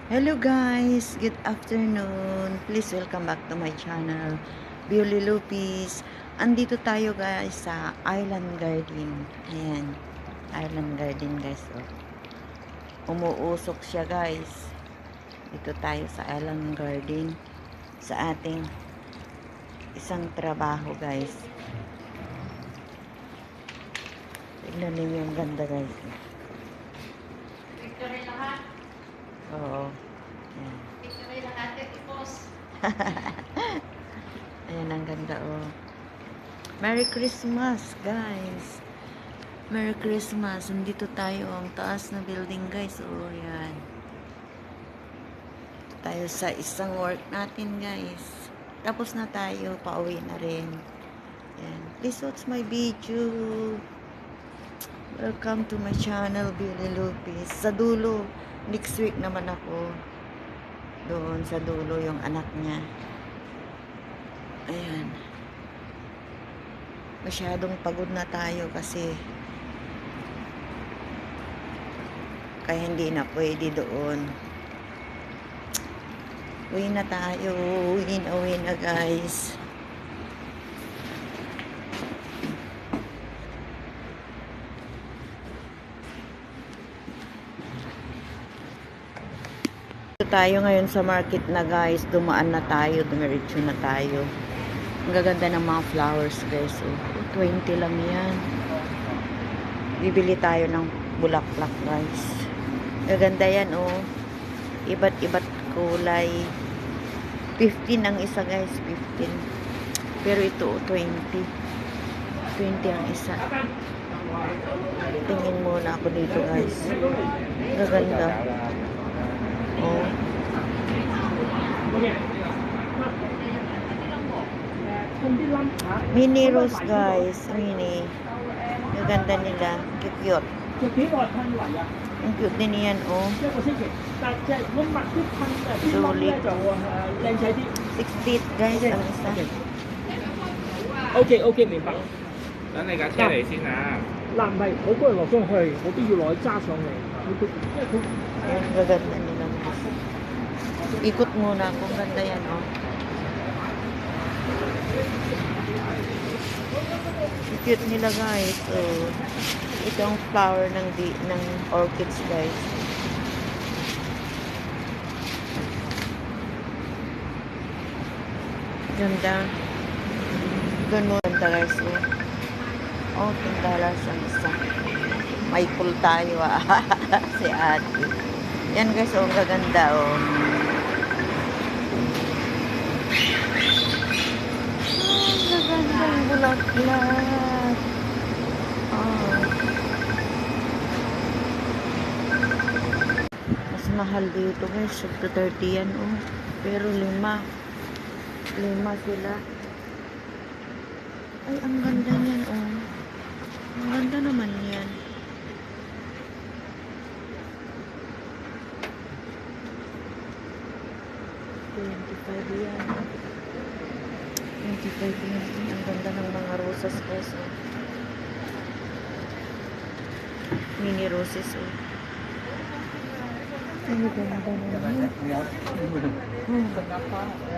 Hello guys, good afternoon. Please welcome back to my channel, Beauty Lupis. Andito tayo guys sa Island Garden. Ayan, Island Garden guys. Oh. Umuusok siya guys. Dito tayo sa Island Garden sa ating isang trabaho guys. Tignan niyo yung ganda guys. Victory lahat. Oo. Ayan. Victory lahat. Ipos. Ayan ang ganda oh. Merry Christmas guys. Merry Christmas. Nandito tayo ang taas na building guys. Oh, yan. Dito tayo sa isang work natin guys. Tapos na tayo. Pauwi na rin. Yan. Please watch my video. Welcome to my channel, Beauty Lupis. Sa dulo, next week naman ako. Doon sa dulo yung anak niya. Ayan. Masyadong pagod na tayo kasi kaya hindi na pwede doon. Uwi na tayo. Uwi na guys. Dito tayo ngayon sa market na guys. Dumaan na tayo. Dumiretso na tayo. Ang gaganda ng mga flowers guys. Oh, 20 lang yan. Bibili tayo ng bulaklak guys. Gaganda yan oh. Iba't kulay. 15 ang isa guys. 15. Pero ito oh, 20. 20 ang isa. Tingin muna ako dito guys. Gaganda. Oh. Mini rose guys. Mini. Gaganda nila. Cute. Ang cute din yan oh. Sulit. 6 feet guys ang isa. OK，明白。等你架車嚟先啊！嗱，唔係好多人落咗去，我都要攞去揸上嚟。Ayan, gaganda nila. Ikot muna kung ganda yan, oh. Cute nila, guys. Oh. Ito ang flower ng orchids, guys. Ganda. Ganun, ganda, guys. Oh, $10 ang isa. May pool tayo ah. Si ate. Yan guys, oh, gaganda oh. Oh, gagandang bulaklak. Oh. Mas mahal dito guys. Subto 30 yan oh. Pero 5 sila. Ay, ang ganda niyan oh. Ang ganda naman yan. $25 yan. $25 yan. Ang ganda ng mga roses guys. Oh. Mini roses. Oh. Ang ganda naman.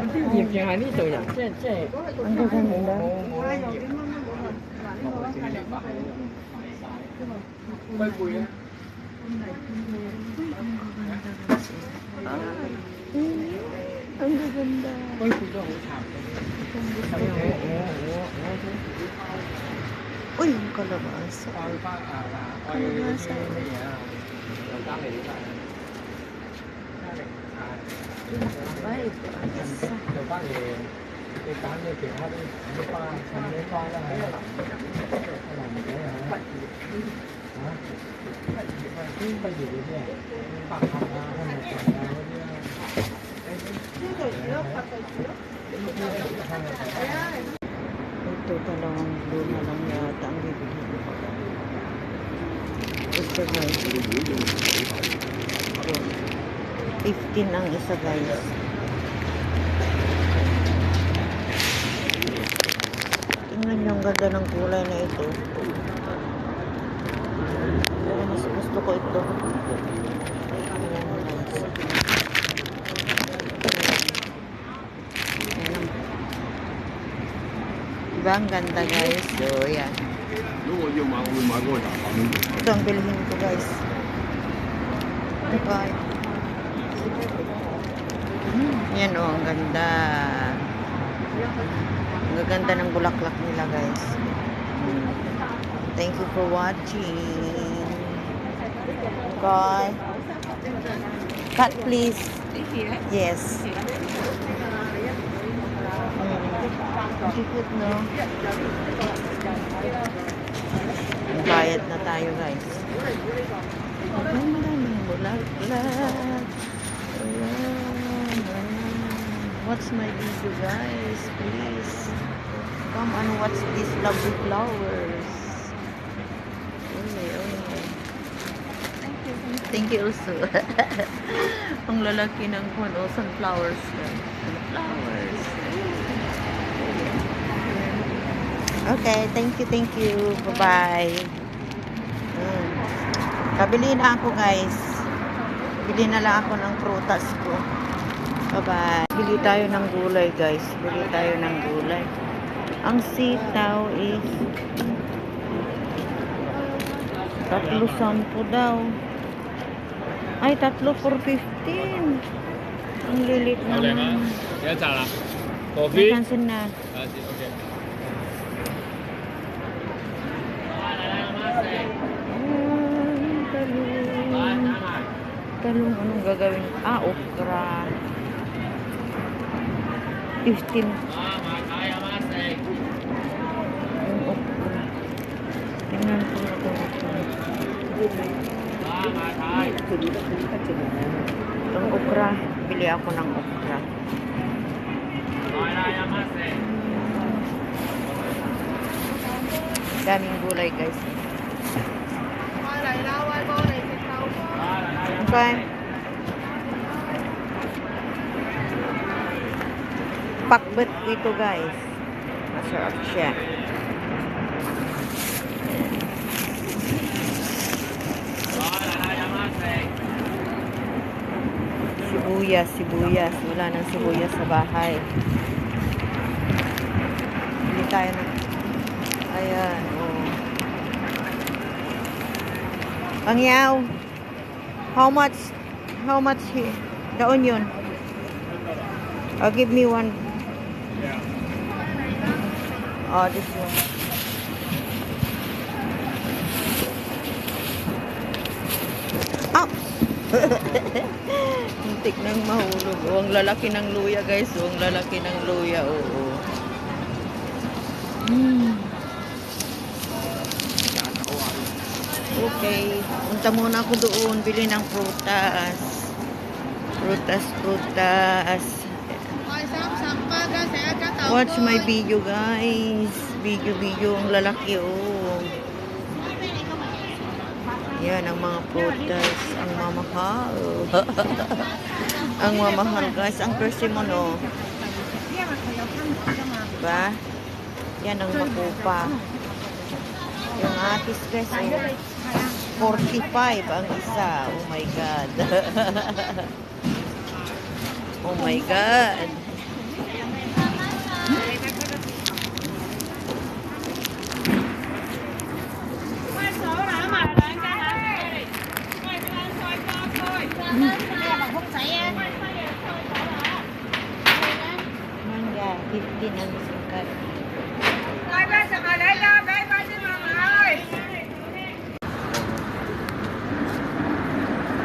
啲葉仲喺呢度人，即係 Ang gaganda. Ang gaganda. 龜背都好慘。 Uy, ang kalabasa. 翻翻我要啲乜嘢啊？又加嚟啲Ay, ito ang isa. 就翻嚟你揀嘅其他啲花，襯啲花啦，係啊，可能唔使啊。嚇？不如嗰啲啊，白合啊、香蜜茶啊嗰啲啊。Ito dalawang luna lang yata ang bibili ko. Ito guys. Ito. 15 ang isa guys. Tingnan nyo ang ganda ng kulay na ito. Pero mas gusto ko ito. Ayan guys. Diba? Ang ganda guys. So, yan. 如果要買，我會買嗰個大版嘅。 Ito ang bilhin ko guys. Diba? Yan o, ang ganda. Ang gaganda ng bulaklak nila guys. Thank you for watching. Okay. Cut please. Yes. Cute no? Bayad na tayo guys. Ang daming bulaklak. Ayan. Watch my video guys, please. Come and watch these lovely flowers. Okay. Thank you also. Ang lalaki ng puno, sunflowers. Sunflowers. Okay, thank you. Bye-bye. Kabili na ako guys. Bili na lang ako ng prutas ko. Bye-bye. Bili tayo ng gulay guys. Bili tayo ng gulay. Ang sitaw is 3.10 daw. Ay, 3 for 15. Ang lilit 好嚟嗎 naman. 有一集啦 May ？coffee？ cancel na. OK。 Talong, anong gagawin? Okra. 15. Yung okra. Tingnan ko ito. Itong okra. Bili ako ng okra. Daming gulay guys. Okay. Pakbet ito guys. Masarap siya. Sibuyas. Wala nang sibuyas sa bahay. Bili tayo ng... Ayan, oh. Pangyaw. How much here? The onion? Give me one. Oh, this one. Up! Muntik nang mahulog. Oh, ang lalaki ng luya, guys. Oh, ang lalaki ng luya. Oo. Okay. Punta muna ako doon. Bili ng prutas. Prutas. Watch my video, guys. Video. Ang lalaki, oh. Yan ang mga prutas. Ang mamahal. Ang mamahal, guys. Ang persimmon, oh. Diba? Yan ang makupa. Yung atis, guys, oh. 45 ang isa. Oh my God. Oh my God. Mangga, 15 ang isang kart.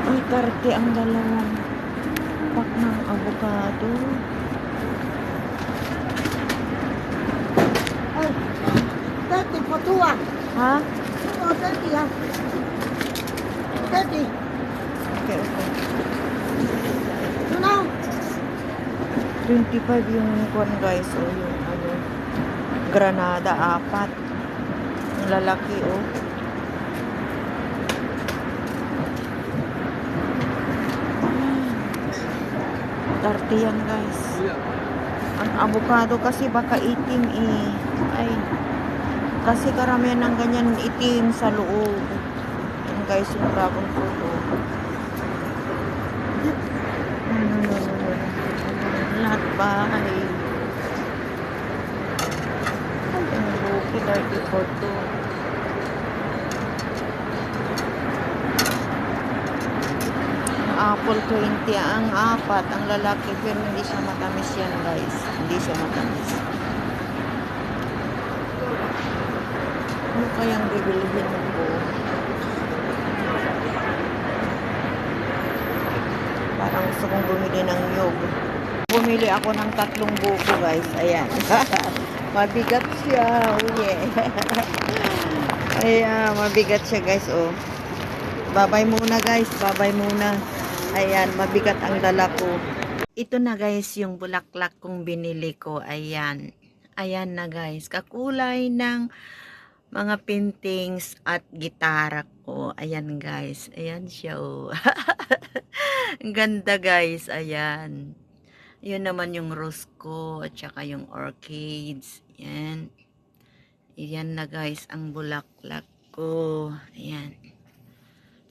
Ay, karte ang dalawang pack ng avocado. Tati, potua. Ha? Oh, tati ah. Tati, Okay. tunaw. 25 yung kuwan guys. O yung ano, granada, 4. Ang lalaki, oh. Tarte yan guys. Ang avocado kasi baka itim eh. Ay. Kasi karamihan ng ganyan itim sa loob. Yan guys yung dragon fruit, oh. Lahat bahay. 30 for 2. Apple 20 ang apat, ang lalaki, pero hindi siya matamis yan guys. Hindi siya matamis. Ano kayang bibilihin ko? Parang gusto kong bumili ng nyug. Bumili ako ng 3 buko guys. Ayan. Mabigat siya. Oh yeah. Ayan, mabigat siya guys. Oh. Babay muna guys. Babay muna. Ayan, mabigat ang dala ko. Ito na guys yung bulaklak kong binili ko. Ayan. Ayan na guys. Kakulay ng mga paintings at gitara ko. Ayan guys. Ayan siya oh. Ang ganda guys. Ayan. Yun naman yung rose ko at saka yung orchids. Ayan. Ayan na guys ang bulaklak ko. Ayan.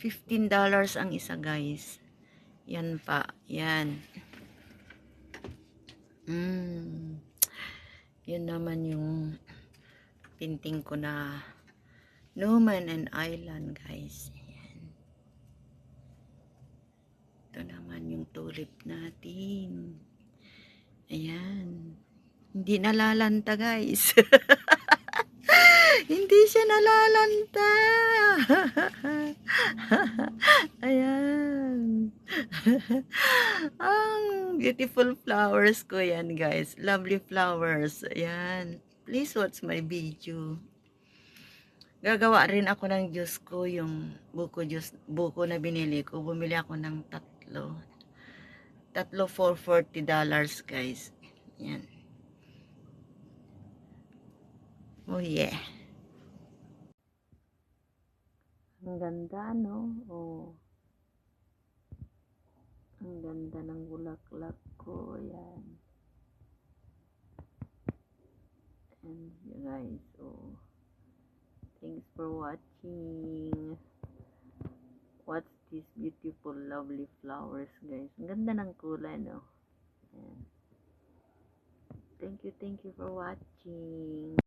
$15 ang isa guys. Yan pa. Yan. Yun naman yung painting ko na Numan and Island guys. Ayan. Ito naman yung tulip natin. Ayan. Hindi nalalanta guys. Hindi siya nalalanta. Ayan. Ang beautiful flowers ko yan guys. Lovely flowers. Ayan. Please watch my video. Gagawa rin ako ng juice ko. Yung buko na binili ko. Bumili ako ng 3. 3 for $40 guys. Yan. Oh yeah. Ang ganda no? Oh. Ang ganda ng bulaklak ko. Yan. And you guys, oh. Thanks for watching. Watch these beautiful, lovely flowers, guys. Ang ganda ng kulay, no? Ayan. Thank you for watching.